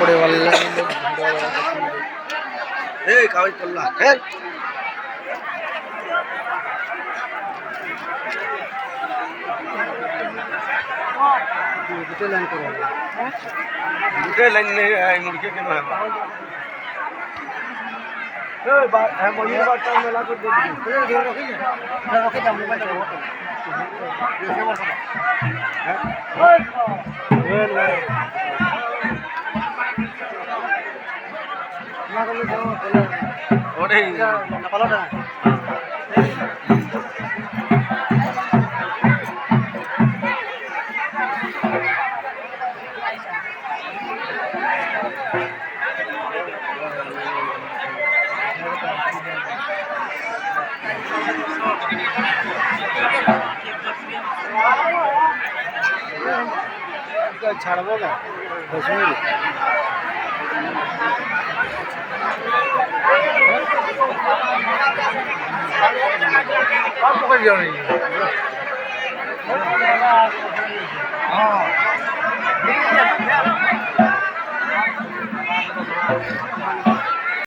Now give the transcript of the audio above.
पकड़े वाले कागज पल्ला है दुटे लाइन नहीं है मुर्गे के ना है बात मयूर बात टाइम में ला कर दे रखे दाम में बैठ छाड़बो ना कश्मीर आप पकड़ जाओ नहीं हाँ